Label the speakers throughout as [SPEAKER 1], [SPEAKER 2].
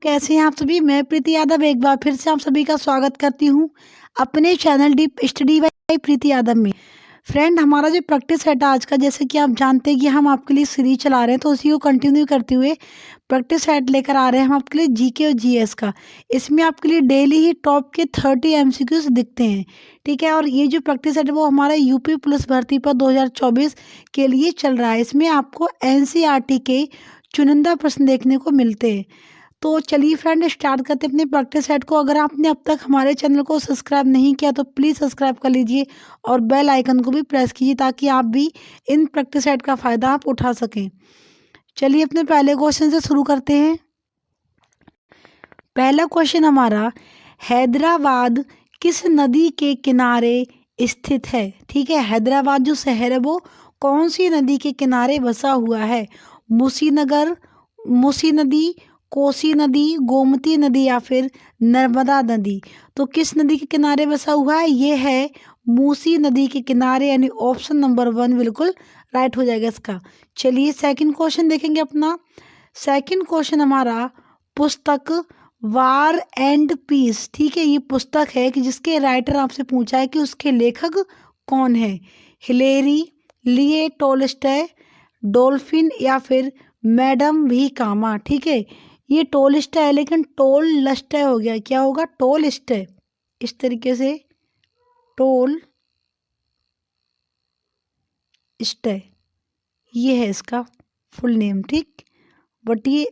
[SPEAKER 1] कैसे हैं आप सभी। मैं प्रीति यादव एक बार फिर से आप सभी का स्वागत करती हूँ अपने चैनल डीप स्टडी बाय प्रीति यादव में। फ्रेंड, हमारा जो प्रैक्टिस सेट है आज का, जैसे कि आप जानते हैं कि हम आपके लिए सीरीज चला रहे हैं, तो उसी को कंटिन्यू करते हुए प्रैक्टिस सेट लेकर आ रहे हैं हम आपके लिए जीके और जीएस का। इसमें आपके लिए डेली ही टॉप के 30 एमसीक्यूज दिखते हैं, ठीक है। और ये जो प्रैक्टिस सेट है वो हमारा यूपी पुलिस भर्ती पर 2024 के लिए चल रहा है। इसमें आपको एनसीईआरटी के चुनिंदा प्रश्न देखने को मिलते हैं। तो चलिए फ्रेंड, स्टार्ट करते हैं अपने प्रैक्टिस सेट को। अगर आपने अब तक हमारे चैनल को सब्सक्राइब नहीं किया तो प्लीज़ सब्सक्राइब कर लीजिए और बेल आइकन को भी प्रेस कीजिए ताकि आप भी इन प्रैक्टिस सेट का फ़ायदा आप उठा सकें। चलिए अपने पहले क्वेश्चन से शुरू करते हैं। पहला क्वेश्चन हमारा, हैदराबाद किस नदी के किनारे स्थित है? ठीक है, हैदराबाद जो शहर है वो कौन सी नदी के किनारे बसा हुआ है? मूसी नदी, कोसी नदी, गोमती नदी या फिर नर्मदा नदी? तो किस नदी के किनारे बसा हुआ है? ये है मूसी नदी के किनारे, यानी ऑप्शन नंबर 1 बिल्कुल राइट हो जाएगा इसका। चलिए सेकंड क्वेश्चन देखेंगे अपना। सेकंड क्वेश्चन हमारा, पुस्तक वार एंड पीस, ठीक है, ये पुस्तक है कि जिसके राइटर आपसे पूछा है कि उसके लेखक कौन है? हिलेरी, लिए टोल्स्टॉय, डोल्फिन या फिर मैडम वी कामा? ठीक है, ये टोल्स्टॉय है लेकिन टोल्स्टॉय हो गया, क्या होगा? टोल्स्टॉय। इस तरीके से टोल्स्टॉय, ये है इसका फुल नेम, ठीक। बट ये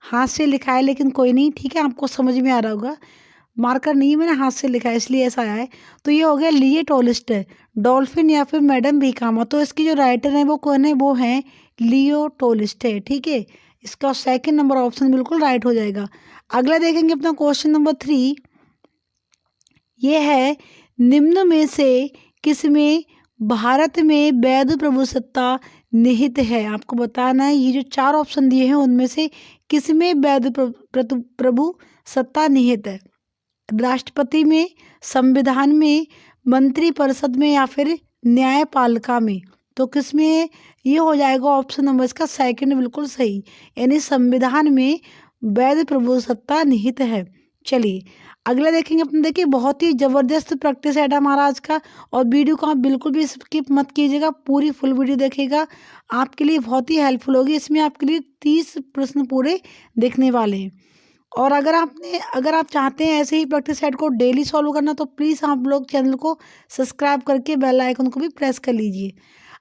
[SPEAKER 1] हाथ से लिखा है लेकिन कोई नहीं, ठीक है, आपको समझ में आ रहा होगा। मार्कर नहीं है, मैंने हाथ से लिखा है इसलिए ऐसा आया है। तो ये हो गया लिए टोल्स्टॉय, डॉल्फिन या फिर मैडम वी कामा। तो इसकी जो राइटर हैं वो कौन है? वो हैं लियो टोल्स्टॉय, ठीक है। इसका सेकंड नंबर ऑप्शन बिल्कुल राइट हो जाएगा। अगला देखेंगे अपना क्वेश्चन नंबर 3। ये है, निम्न में से किसमें भारत में वैध प्रभुसत्ता निहित है? आपको बताना है ये जो 4 ऑप्शन दिए हैं उनमें से किसमें वैध प्रभु सत्ता निहित है? राष्ट्रपति में, संविधान में, मंत्रिपरिषद में या फिर न्यायपालिका में? तो किसमें है? ये हो जाएगा ऑप्शन नंबर इसका सेकंड बिल्कुल सही, यानी संविधान में वैध प्रभुसत्ता निहित है। चलिए अगला देखेंगे अपने। देखिए बहुत ही ज़बरदस्त प्रैक्टिस है हमारा आज का, और वीडियो को आप बिल्कुल भी स्किप मत कीजिएगा, पूरी फुल वीडियो देखिएगा, आपके लिए बहुत ही हेल्पफुल होगी। इसमें आपके लिए 30 प्रश्न पूरे देखने वाले हैं। और अगर आप चाहते हैं ऐसे ही प्रैक्टिस सेट को डेली सॉल्व करना तो प्लीज़ आप लोग चैनल को सब्सक्राइब करके बेल आइकन को भी प्रेस कर लीजिए।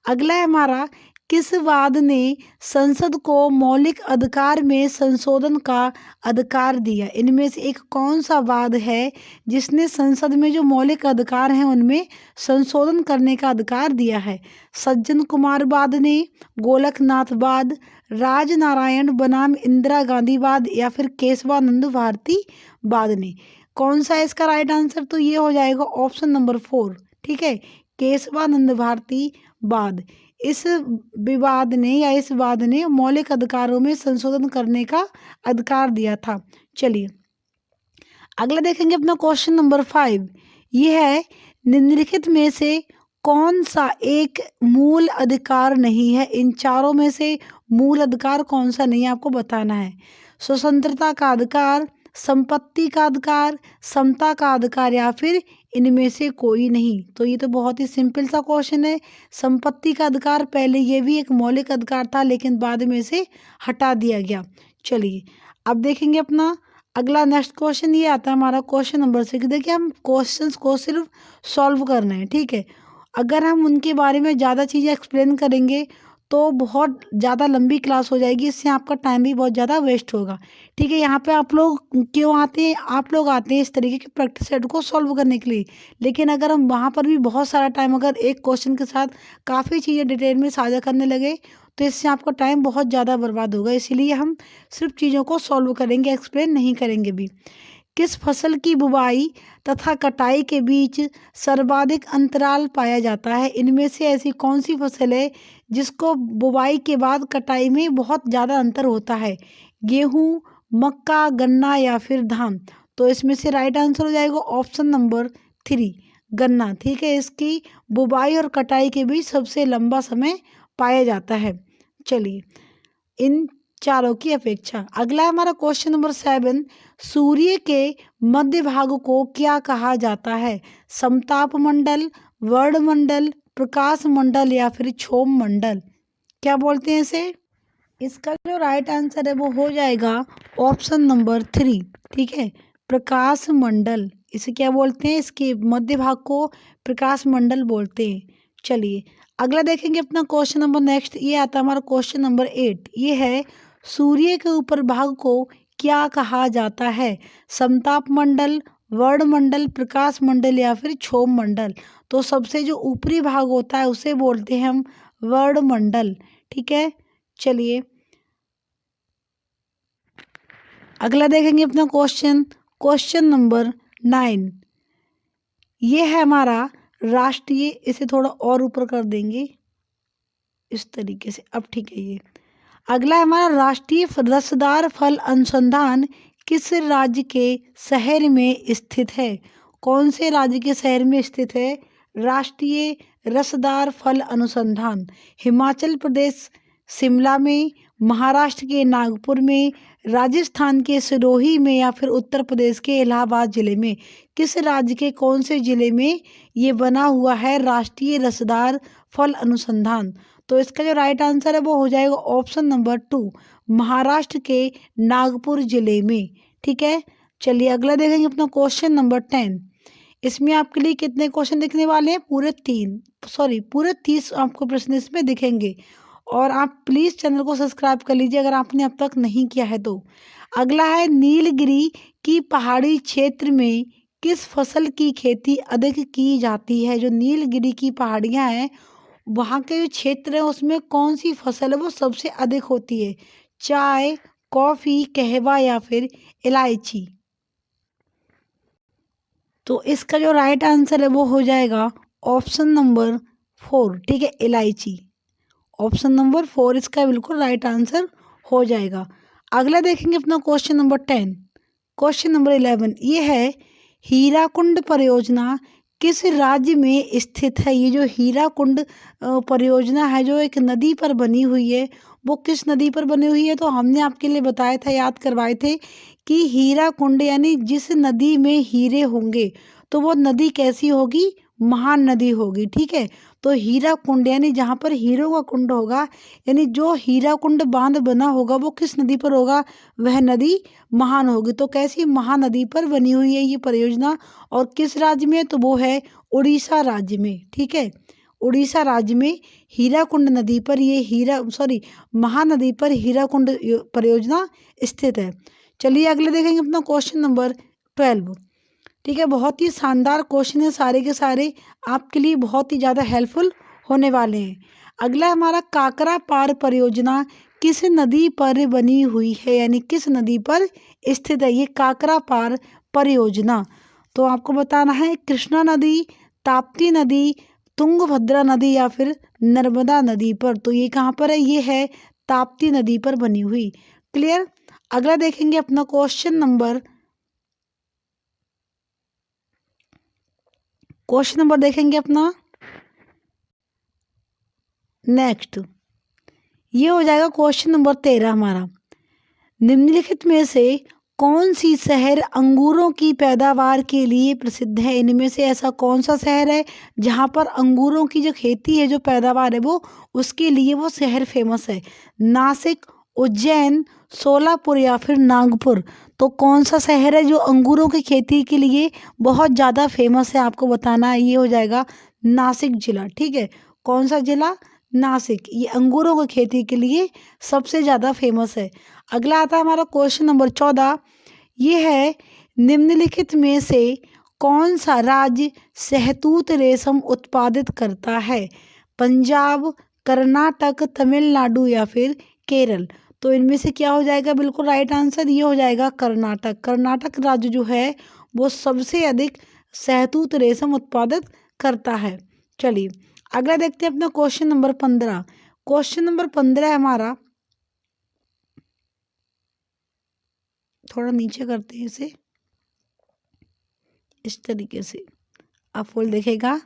[SPEAKER 1] अगला है हमारा, किस वाद ने संसद को मौलिक अधिकार में संशोधन का अधिकार दिया? इनमें से एक कौन सा वाद है जिसने संसद में जो मौलिक अधिकार हैं उनमें संशोधन करने का अधिकार दिया है? सज्जन कुमार वाद ने, गोलकनाथ वाद, राजनारायण बनाम इंदिरा गांधी वाद या फिर केशवानंद भारती वाद ने? कौन सा है इसका राइट आंसर? तो ये हो जाएगा ऑप्शन नंबर 4, ठीक है, केशवानंद भारती वाद। इस विवाद ने या इस वाद ने मौलिक अधिकारों में संशोधन करने का अधिकार दिया था। चलिए अगला देखेंगे अपना क्वेश्चन नंबर 5। ये है, निम्नलिखित में से कौन सा एक मूल अधिकार नहीं है? इन चारों में से मूल अधिकार कौन सा नहीं है आपको बताना है। स्वतंत्रता का अधिकार, संपत्ति का अधिकार, समता का अधिकार या फिर इनमें से कोई नहीं? तो ये तो बहुत ही सिंपल सा क्वेश्चन है। संपत्ति का अधिकार पहले ये भी एक मौलिक अधिकार था लेकिन बाद में से हटा दिया गया। चलिए अब देखेंगे अपना अगला नेक्स्ट क्वेश्चन। ये आता है हमारा क्वेश्चन नंबर 6। देखिए हम क्वेश्चंस को सिर्फ सॉल्व करना है, ठीक है। अगर हम उनके बारे में ज़्यादा चीज़ें एक्सप्लेन करेंगे तो बहुत ज़्यादा लंबी क्लास हो जाएगी, इससे आपका टाइम भी बहुत ज़्यादा वेस्ट होगा, ठीक है। यहाँ पे आप लोग क्यों आते हैं? आप लोग आते हैं इस तरीके के प्रैक्टिस सेट को सॉल्व करने के लिए, लेकिन अगर हम वहाँ पर भी बहुत सारा टाइम अगर एक क्वेश्चन के साथ काफ़ी चीज़ें डिटेल में साझा करने लगे तो इससे आपका टाइम बहुत ज़्यादा बर्बाद होगा। इसीलिए हम सिर्फ चीज़ों को सॉल्व करेंगे, एक्सप्लेन नहीं करेंगे भी। किस फसल की बुवाई तथा कटाई के बीच सर्वाधिक अंतराल पाया जाता है? इनमें से ऐसी कौन सी फसल है जिसको बुवाई के बाद कटाई में बहुत ज़्यादा अंतर होता है? गेहूँ, मक्का, गन्ना या फिर धान? तो इसमें से राइट आंसर हो जाएगा ऑप्शन नंबर 3, गन्ना, ठीक है। इसकी बुवाई और कटाई के बीच सबसे लंबा समय पाया जाता है। चलिए इन चारों की अपेक्षा। अगला है हमारा क्वेश्चन नंबर 7, सूर्य के मध्य भाग को क्या कहा जाता है? समताप मंडल, वर्ण मंडल, प्रकाश मंडल या फिर क्षोभ मंडल? क्या बोलते हैं इसे? इसका जो राइट आंसर है वो हो जाएगा ऑप्शन नंबर 3। ठीक है, प्रकाश मंडल। इसे क्या बोलते हैं? इसके मध्य भाग को प्रकाश मंडल बोलते हैं। चलिए अगला देखेंगे अपना क्वेश्चन नंबर नेक्स्ट। ये आता है हमारा क्वेश्चन नंबर 8। ये है, सूर्य के ऊपर भाग को क्या कहा जाता है? समताप मंडल, वर्ण मंडल, प्रकाश मंडल या फिर क्षोभ मंडल? तो सबसे जो ऊपरी भाग होता है उसे बोलते हैं हम वर्ण मंडल। ठीक है, चलिए अगला देखेंगे अपना क्वेश्चन, क्वेश्चन नंबर 9। ये है हमारा राष्ट्रीय, इसे थोड़ा और ऊपर कर देंगे इस तरीके से, अब ठीक है। ये अगला है हमारा, राष्ट्रीय रसदार फल अनुसंधान किस राज्य के शहर में स्थित है? कौन से राज्य के शहर में स्थित है राष्ट्रीय रसदार फल अनुसंधान? हिमाचल प्रदेश शिमला में, महाराष्ट्र के नागपुर में, राजस्थान के सिरोही में या फिर उत्तर प्रदेश के इलाहाबाद जिले में? किस राज्य के कौन से जिले में ये बना हुआ है राष्ट्रीय रसदार फल अनुसंधान? तो इसका जो राइट आंसर है वो हो जाएगा ऑप्शन नंबर 2, महाराष्ट्र के नागपुर जिले में। ठीक है, चलिए अगला देखेंगे अपना क्वेश्चन नंबर 10। इसमें आपके लिए कितने क्वेश्चन दिखने वाले हैं? पूरे 30 आपको प्रश्न इसमें दिखेंगे। और आप प्लीज़ चैनल को सब्सक्राइब कर लीजिए अगर आपने अब तक नहीं किया है तो। अगला है, नीलगिरी की पहाड़ी क्षेत्र में किस फसल की खेती अधिक की जाती है? जो नीलगिरी की पहाड़ियाँ हैं वहाँ के जो क्षेत्र है उसमें कौन सी फसल है वो सबसे अधिक होती है? चाय, कॉफ़ी, कहवा या फिर इलायची? तो इसका जो राइट आंसर है वो हो जाएगा ऑप्शन नंबर 4। ठीक है, इलायची। ऑप्शन नंबर 4 इसका बिल्कुल राइट आंसर हो जाएगा। अगला देखेंगे अपना क्वेश्चन नंबर 10। क्वेश्चन नंबर 11 ये है, हीराकुंड परियोजना किस राज्य में स्थित है? ये जो हीराकुंड परियोजना है जो एक नदी पर बनी हुई है, वो किस नदी पर बनी हुई है? तो हमने आपके लिए बताया था, याद करवाए थे कि हीराकुंड यानी जिस नदी में हीरे होंगे तो वो नदी कैसी होगी? महान नदी होगी। ठीक है, तो हीरा कुंड यानी जहाँ पर हीरो का कुंड होगा, यानी जो हीरा कुंड बांध बना होगा वो किस नदी पर होगा? वह नदी महान होगी। तो कैसी? महानदी पर बनी हुई है ये परियोजना। और किस राज्य में? तो वो है उड़ीसा राज्य में। ठीक है, उड़ीसा राज्य में हीराकुंड नदी पर महानदी पर हीराकुंड परियोजना स्थित है। चलिए अगले देखेंगे अपना क्वेश्चन नंबर 12। ठीक है, बहुत ही शानदार क्वेश्चन है, सारे के सारे आपके लिए बहुत ही ज़्यादा हेल्पफुल होने वाले हैं। अगला हमारा, काकरा पार परियोजना किस नदी पर बनी हुई है? यानी किस नदी पर स्थित है ये काकरा पार परियोजना? तो आपको बताना है, कृष्णा नदी, ताप्ती नदी, तुंगभद्रा नदी या फिर नर्मदा नदी पर? तो ये कहाँ पर है? ये है ताप्ती नदी पर बनी हुई। क्लियर? अगला देखेंगे अपना क्वेश्चन नंबर देखेंगे अपना नेक्स्ट। ये हो जाएगा क्वेश्चन नंबर 13 हमारा। निम्नलिखित में से कौन सी शहर अंगूरों की पैदावार के लिए प्रसिद्ध है? इनमें से ऐसा कौन सा शहर है जहाँ पर अंगूरों की जो खेती है, जो पैदावार है, वो उसके लिए वो शहर फेमस है? नासिक, उज्जैन, सोलापुर या फिर नागपुर? तो कौन सा शहर है जो अंगूरों की खेती के लिए बहुत ज़्यादा फेमस है? आपको बताना है। ये हो जाएगा नासिक जिला। ठीक है, कौन सा जिला? नासिक। ये अंगूरों की खेती के लिए सबसे ज़्यादा फेमस है। अगला आता है हमारा क्वेश्चन नंबर 14। ये है, निम्नलिखित में से कौन सा राज्य शहतूत रेशम उत्पादित करता है? पंजाब, कर्नाटक, तमिलनाडु या फिर केरल? तो इनमें से क्या हो जाएगा बिल्कुल राइट आंसर? ये हो जाएगा कर्नाटक। कर्नाटक राज्य जो है वो सबसे अधिक शहतूत रेशम उत्पादित करता है। चलिए अगला देखते हैं अपना क्वेश्चन नंबर 15। क्वेश्चन नंबर 15 है हमारा, थोड़ा नीचे करते हैं इसे इस तरीके से, आप फुल देखेगा।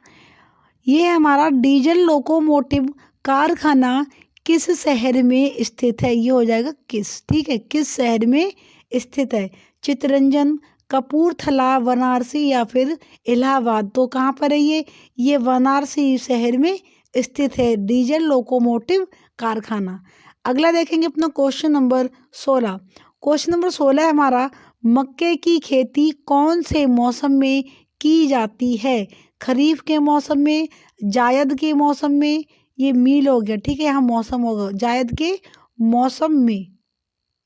[SPEAKER 1] ये है हमारा, डीजल लोकोमोटिव कारखाना किस शहर में स्थित है, ये हो जाएगा किस। ठीक है, किस शहर में स्थित है, चितरंजन, कपूरथला, वाराणसी या फिर इलाहाबाद। तो कहाँ पर है ये वाराणसी शहर में स्थित है डीजल लोकोमोटिव कारखाना। अगला देखेंगे अपना क्वेश्चन नंबर 16। क्वेश्चन नंबर 16 है हमारा, मक्के की खेती कौन से मौसम में की जाती है, खरीफ के मौसम में, जायद के मौसम में, ये मील हो गया। ठीक है, यहाँ मौसम होगा जायद के मौसम में,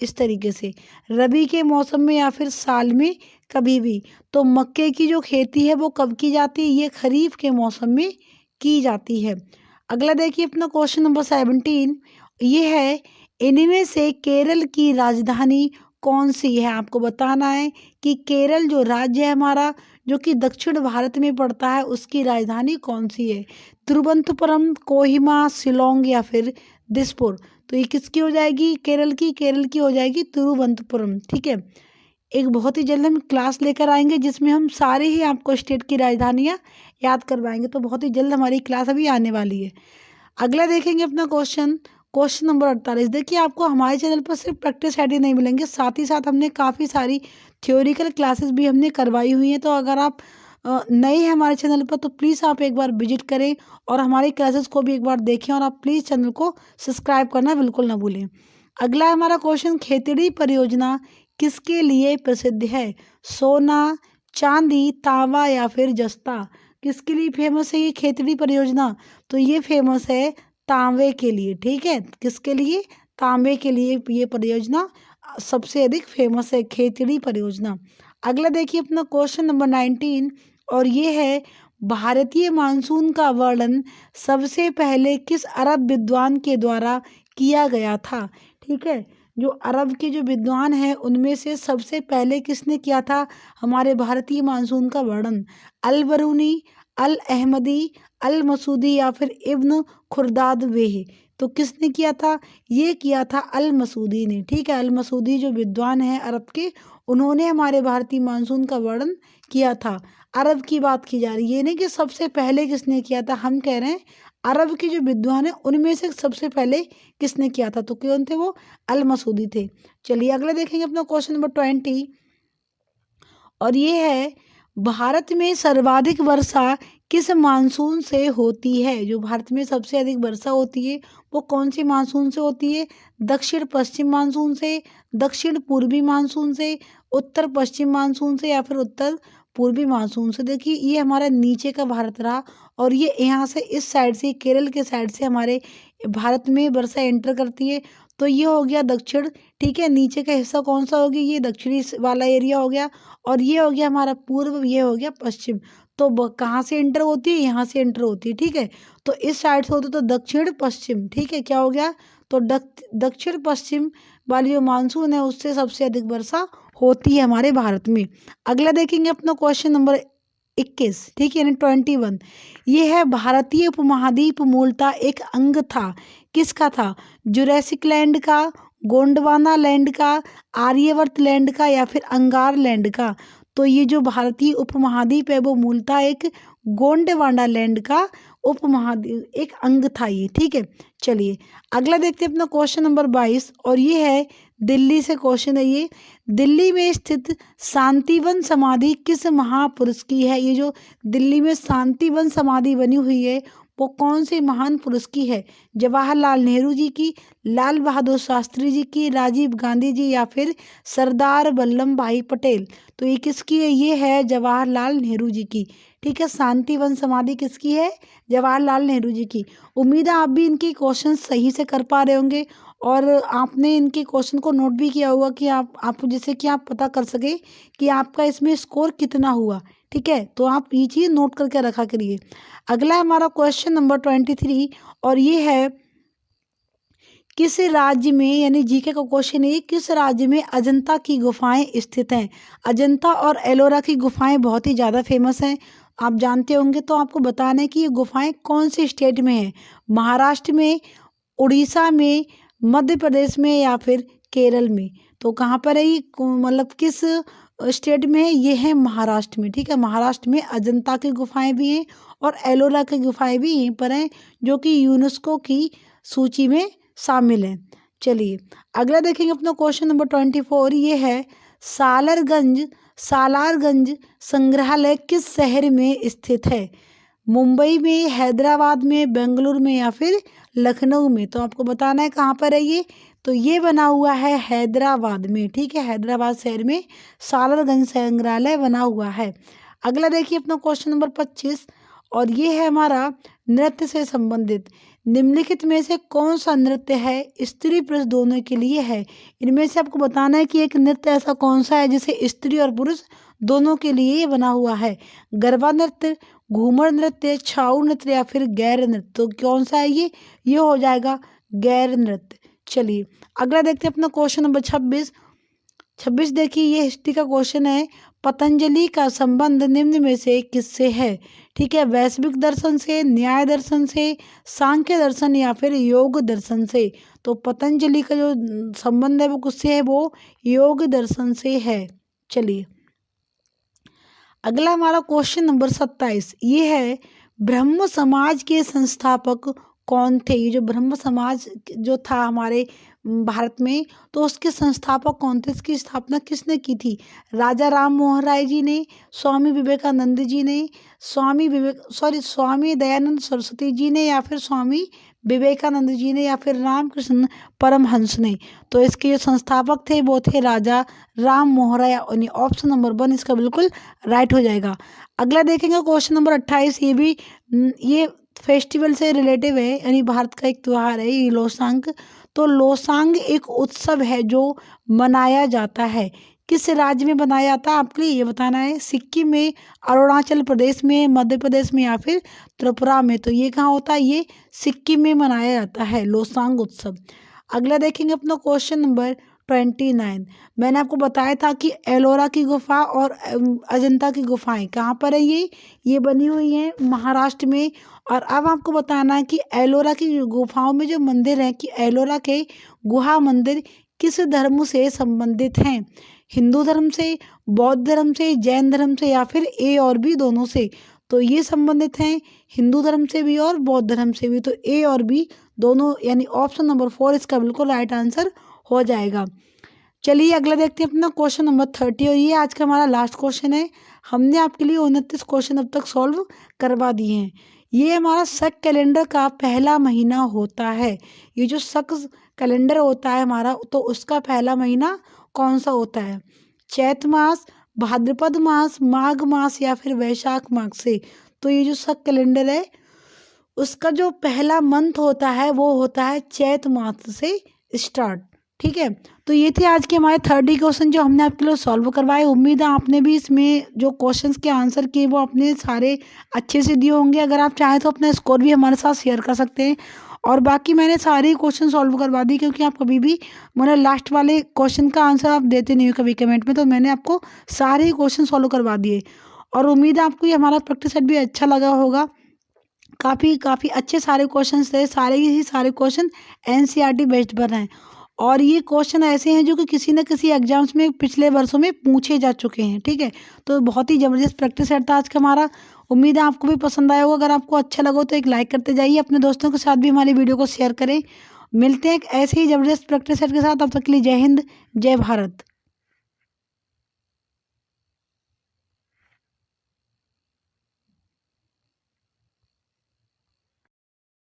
[SPEAKER 1] इस तरीके से, रबी के मौसम में या फिर साल में कभी भी। तो मक्के की जो खेती है वो कब की जाती है, ये खरीफ के मौसम में की जाती है। अगला देखिए अपना क्वेश्चन नंबर 17, ये है, इनमें से केरल की राजधानी कौन सी है। आपको बताना है कि केरल जो राज्य है हमारा, जो कि दक्षिण भारत में पड़ता है, उसकी राजधानी कौन सी है, तिरुवनंतपुरम, कोहिमा, शिलोंग या फिर दिसपुर। तो ये किसकी हो जाएगी, केरल की हो जाएगी तिरुवनंतपुरम। ठीक है, एक बहुत ही जल्द हम क्लास लेकर आएंगे जिसमें हम सारे ही आपको स्टेट की राजधानियाँ याद करवाएंगे। तो बहुत ही जल्द हमारी क्लास अभी आने वाली है। अगला देखेंगे अपना क्वेश्चन नंबर 48। देखिए, आपको हमारे चैनल पर सिर्फ प्रैक्टिस सेट ही नहीं मिलेंगे, साथ ही साथ हमने काफ़ी सारी थ्योरिकल क्लासेस भी हमने करवाई हुई हैं। तो अगर आप नए हैं हमारे चैनल पर तो प्लीज़ आप एक बार विजिट करें और हमारी क्लासेस को भी एक बार देखें, और आप प्लीज़ चैनल को सब्सक्राइब करना बिल्कुल ना भूलें। अगला हमारा क्वेश्चन, खेतड़ी परियोजना किसके लिए प्रसिद्ध है, सोना, चांदी, तांबा या फिर जस्ता। किसके लिए फेमस है ये खेतड़ी परियोजना, तो ये फेमस है तांबे के लिए। ठीक है, किसके लिए, तांबे के लिए ये परियोजना सबसे अधिक फेमस है, खेतड़ी परियोजना। अगला देखिए अपना क्वेश्चन नंबर 19, और ये है, भारतीय मानसून का वर्णन सबसे पहले किस अरब विद्वान के द्वारा किया गया था। ठीक है, जो अरब के जो विद्वान हैं उनमें से सबसे पहले किसने किया था हमारे भारतीय मानसून का वर्णन, अल बरूनी, अल अहमदी, अल मसूदी या फिर इब्न खुर्दाद वेह। तो किसने किया था, ये किया था अल मसूदी ने। ठीक है, अल मसूदी जो विद्वान हैं अरब के, उन्होंने हमारे भारतीय मानसून का वर्णन किया था। अरब की बात की जा रही है, ये नहीं कि सबसे पहले किसने किया था, हम कह रहे हैं अरब के जो विद्वान हैं उनमें से सबसे पहले किसने किया था, तो कौन थे वो, अल मसूदी थे। चलिए अगला देखेंगे अपना क्वेश्चन नंबर 20, और ये है, भारत में सर्वाधिक वर्षा किस मानसून से होती है। जो भारत में सबसे अधिक वर्षा होती है वो कौन सी मानसून से होती है, दक्षिण पश्चिम मानसून से, दक्षिण पूर्वी मानसून से, उत्तर पश्चिम मानसून से या फिर उत्तर पूर्वी मानसून से। देखिए, ये हमारा नीचे का भारत रहा, और ये यहाँ से इस साइड से, केरल के साइड से हमारे भारत में वर्षा एंटर करती है। तो ये हो गया दक्षिण। ठीक है, नीचे का हिस्सा कौन सा हो गया, ये दक्षिणी वाला एरिया हो गया, और ये हो गया हमारा पूर्व, ये हो गया पश्चिम। तो कहाँ से एंटर होती है, यहाँ से एंटर होती है। ठीक है, तो इस साइड से होती है तो दक्षिण पश्चिम। ठीक है, क्या हो गया, तो दक्षिण पश्चिम वाली जो मानसून है उससे सबसे अधिक वर्षा होती है हमारे भारत में। अगला देखेंगे अपना क्वेश्चन नंबर 21। ठीक है, यानी 21, ये है, भारतीय उपमहाद्वीप मूलतः एक अंग था, किसका था, जुरैसिक लैंड का, गोंडवाना लैंड का, आर्यवर्त लैंड का या फिर अंगार लैंड का। तो ये जो भारतीय उपमहाद्वीप है वो मूलतः एक गोंडवाना लैंड का उपमहाद्वीप एक अंग था ये। ठीक है, चलिए अगला देखते हैं अपना क्वेश्चन नंबर 22, और ये है, दिल्ली से क्वेश्चन है ये, दिल्ली में स्थित शांतिवन समाधि किस महापुरुष की है। ये जो दिल्ली में शांतिवन समाधि बनी हुई है वो कौन से महान पुरुष की है, जवाहरलाल नेहरू जी की, लाल बहादुर शास्त्री जी की, राजीव गांधी जी या फिर सरदार वल्लभ भाई पटेल। तो ये किसकी है, ये है जवाहरलाल नेहरू जी की। ठीक है, शांतिवन समाधि किसकी है, जवाहरलाल नेहरू जी की। उम्मीद है आप भी इनके क्वेश्चन सही से कर पा रहे होंगे, और आपने इनके क्वेश्चन को नोट भी किया होगा कि आप जिससे कि आप पता कर सके कि आपका इसमें स्कोर कितना हुआ। ठीक है, तो आप ये चीज़ नोट करके रखा करिए। अगला हमारा क्वेश्चन नंबर 23, और ये है, किस राज्य में, यानी जीके का क्वेश्चन है, किस राज्य में अजंता की गुफाएं स्थित हैं। अजंता और एलोरा की गुफाएं बहुत ही ज़्यादा फेमस हैं, आप जानते होंगे। तो आपको बताना है कि ये गुफाएं कौन से स्टेट में हैं, महाराष्ट्र में, उड़ीसा में, मध्य प्रदेश में या फिर केरल में। तो कहाँ पर है ये, मतलब किस स्टेट में है, ये है महाराष्ट्र में। ठीक है, महाराष्ट्र में अजंता की गुफाएं भी हैं और एलोरा की गुफाएं भी यहीं पर हैं, जो कि यूनेस्को की सूची में शामिल हैं। चलिए अगला देखेंगे अपना क्वेश्चन नंबर 24, ये है सालारगंज संग्रहालय किस शहर में स्थित है? मुंबई में, हैदराबाद में, बेंगलुरु में या फिर लखनऊ में? तो आपको बताना है कहाँ पर है ये। तो ये बना हुआ है हैदराबाद में, ठीक है, हैदराबाद शहर में सालारगंज संग्रहालय बना हुआ है। अगला देखिए अपना क्वेश्चन नंबर 25, और ये है हमारा नृत्य से संबंधित। निम्नलिखित में से कौन सा नृत्य है स्त्री पुरुष दोनों के लिए है? इनमें से आपको बताना है कि एक नृत्य ऐसा कौन सा है जिसे स्त्री और पुरुष दोनों के लिए बना हुआ है। गरबा नृत्य, घूमर नृत्य, छाऊ नृत्य या फिर गैर नृत्य? तो कौन सा है ये हो जाएगा गैर नृत्य। चलिए अगला देखते हैं अपना क्वेश्चन नंबर 26 देखिए, ये हिस्ट्री का क्वेश्चन है। पतंजलि का संबंध निम्न में से किससे है? ठीक है, वैश्विक दर्शन से, न्याय दर्शन से, सांख्य दर्शन या फिर योग दर्शन से? तो पतंजलि का जो संबंध है वो किससे है? वो योग दर्शन से है। चलिए अगला हमारा क्वेश्चन नंबर 27, ये है ब्रह्म समाज के संस्थापक कौन थे? ये जो ब्रह्म समाज जो था हमारे भारत में, तो उसके संस्थापक कौन थे? इसकी स्थापना किसने की थी? राजा राम मोहन राय जी ने, स्वामी विवेकानंद जी ने, स्वामी दयानंद सरस्वती जी ने या फिर स्वामी विवेकानंद जी ने या फिर रामकृष्ण परमहंस ने? तो इसके जो संस्थापक थे वो थे राजा राम मोहन राय, यानी ऑप्शन नंबर 1 इसका बिल्कुल राइट हो जाएगा। अगला देखेंगे क्वेश्चन नंबर 28, ये फेस्टिवल से रिलेटिव है, यानी भारत का एक त्यौहार है ये लोसांग। तो लोसांग एक उत्सव है जो मनाया जाता है, किस राज्य में मनाया जाता है आपके लिए ये बताना है। सिक्किम में, अरुणाचल प्रदेश में, मध्य प्रदेश में या फिर त्रिपुरा में? तो ये कहाँ होता है? ये सिक्किम में मनाया जाता है लोसांग उत्सव। अगला देखेंगे अपना क्वेश्चन नंबर 29। मैंने आपको बताया था कि एलोरा की गुफा और अजंता की गुफाएं कहाँ पर है? ये बनी हुई हैं महाराष्ट्र में। और अब आपको बताना है कि एलोरा की गुफाओं में जो मंदिर है, कि एलोरा के गुहा मंदिर किस धर्म से संबंधित हैं? हिंदू धर्म से, बौद्ध धर्म से, जैन धर्म से या फिर ए और बी दोनों से? तो ये संबंधित हैं हिंदू धर्म से भी और बौद्ध धर्म से भी। तो ए और बी दोनों, यानी ऑप्शन नंबर 4 इसका बिल्कुल राइट आंसर हो जाएगा। चलिए अगला देखते हैं अपना क्वेश्चन नंबर 30, और ये आज का हमारा लास्ट क्वेश्चन है। हमने आपके लिए 29 क्वेश्चन अब तक सॉल्व करवा दिए हैं। ये हमारा शक कैलेंडर का पहला महीना होता है। ये जो शक कैलेंडर होता है हमारा, तो उसका पहला महीना कौन सा होता है? चैत मास, भाद्रपद मास, माघ मास या फिर वैशाख मास से? तो ये जो शक कैलेंडर है उसका जो पहला मंथ होता है वो होता है चैत मास से स्टार्ट। ठीक है, तो ये थे आज के हमारे 30 क्वेश्चन जो हमने आपके लिए सॉल्व करवाए। उम्मीद है आपने भी इसमें जो क्वेश्चंस के आंसर किए वो अपने सारे अच्छे से दिए होंगे। अगर आप चाहें तो अपना स्कोर भी हमारे साथ शेयर कर सकते हैं। और बाकी मैंने सारे क्वेश्चन सॉल्व करवा दी, क्योंकि आप कभी भी मैंने लास्ट वाले क्वेश्चन का आंसर आप देते नहीं हो कभी कमेंट में, तो मैंने आपको सारे क्वेश्चन सॉल्व करवा दिए। और उम्मीद है आपको ये हमारा प्रैक्टिस सेट भी अच्छा लगा होगा। काफ़ी अच्छे सारे क्वेश्चन थे, सारे क्वेश्चन एनसीईआरटी बेस्ड पर हैं। और ये क्वेश्चन ऐसे हैं जो कि किसी न किसी एग्जाम्स में पिछले वर्षों में पूछे जा चुके हैं। ठीक है, तो बहुत ही ज़बरदस्त प्रैक्टिस सेट था आज का हमारा। उम्मीद है आपको भी पसंद आया होगा। अगर आपको अच्छा लगा तो एक लाइक करते जाइए, अपने दोस्तों के साथ भी हमारी वीडियो को शेयर करें। मिलते हैं एक ऐसे ही ज़बरदस्त प्रैक्टिस सेट के साथ, तब तक के लिए जय हिंद, जय भारत।